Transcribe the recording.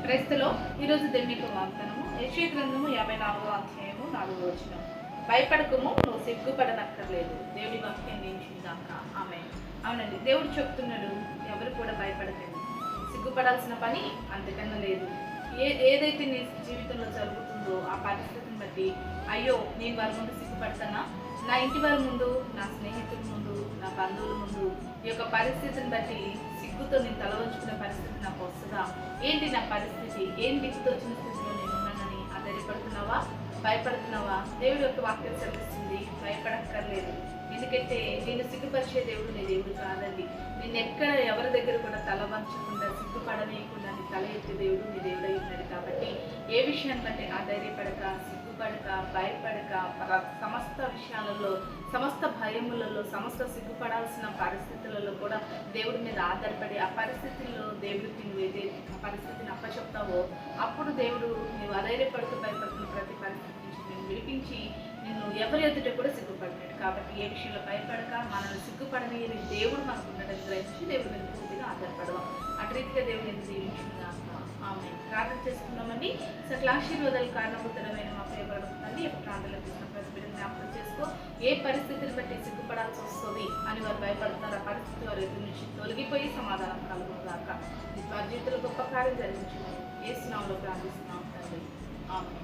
క్రైస్తలో ఈరోజు దేవుని యొక్క వాగ్దానము యెషయా గ్రంథము 54వ అధ్యాయము 4వ వచనం. భయపడకము, నువ్వు సిగ్గుపడనక్కర్లేదు. దేవుడి వాక్యం నిలిచిందాక. అవునండి, దేవుడు చెప్తున్నాడు, ఎవరు కూడా భయపడకండి. సిగ్గుపడాల్సిన పని అంతకన్నా లేదు. ఏదైతే నీ జీవితంలో జరుగుతుందో ఆ పరిస్థితిని బట్టి అయ్యో నేను వారి ముందు సిగ్గుపడతానా, నా ఇంటి వారి ముందు, నా స్నేహితుల ముందు, నా బంధువుల ముందు ఈ యొక్క పరిస్థితిని బట్టి సిగ్గుతో నేను తల వంచుకునే పరిస్థితి నాకు వస్తుందా, ఏంటి నా పరిస్థితి, ఏం దిక్కుతో వచ్చిన స్థితిలో నేను ఉన్నానని ఆధారపడుతున్నావా, భయపడుతున్నావా? దేవుడి యొక్క వాక్యం చదివిస్తుంది, భయపడక్కర్లేదు. ఎందుకంటే నేను సిగ్గుపరిచే దేవుడు నీ దేవుడు కాదండి. నేను ఎక్కడ ఎవరి దగ్గర కూడా తల వంచకుండా సిగ్గుపడనీయకుండా నీ తల ఎత్తే దేవుడు నీ దేవుడై ఉన్నాడు. కాబట్టి ఏ విషయాన్ని బట్టి ఆధైర్యపడక, సిగ్గుపడక, భయపడక, సమస్త విషయాలలో, సమస్త భయములలో, సమస్త సిగ్గుపడాల్సిన పరిస్థితులలో కూడా దేవుడి మీద ఆధారపడి ఆ పరిస్థితుల్లో దేవుడికి నువ్వు ఏదైతే ఆ పరిస్థితిని అప్పచెప్తావో అప్పుడు దేవుడు నువ్వు అధైర్యపడుతూ భయపడుతున్న ప్రతి పరిస్థితి నుంచి నేను విడిపించి నిన్ను ఎవరి ఎదుట కూడా సిగ్గుపడినాడు. కాబట్టి ఏ విషయంలో భయపడక మనల్ని సిగ్గుపడని దేవుడు మనకు ఉండడం గ్రహించి దేవుడి మీద పూర్తిగా ఆధారపడదాం. అటు రీతిగా దేవుడు ఎందుకు జీవించిందా ఆమె ప్రార్థన చేసుకున్నామండి. సకల ఆశీర్వాదాలు కారణభూతమైన మా ప్రియపడుతుందండి. ఎప్పుడు ప్రార్థనలు చేసిన ప్రతి బిడ్డని జ్ఞాపకం చేసుకో. ఏ పరిస్థితిని బట్టి సిగ్గుపడాల్సి వస్తుంది అని వారు భయపడుతున్నారు, ఆ పరిస్థితి వారి ఎదురు నుంచి తొలగిపోయి సమాధానం కలుగుదాక వారి జీవితంలో గొప్ప కార్యం జరిగించుకుని ఏ స్నామంలో ప్రార్థిస్తున్నాం తండ్రి. ఆమె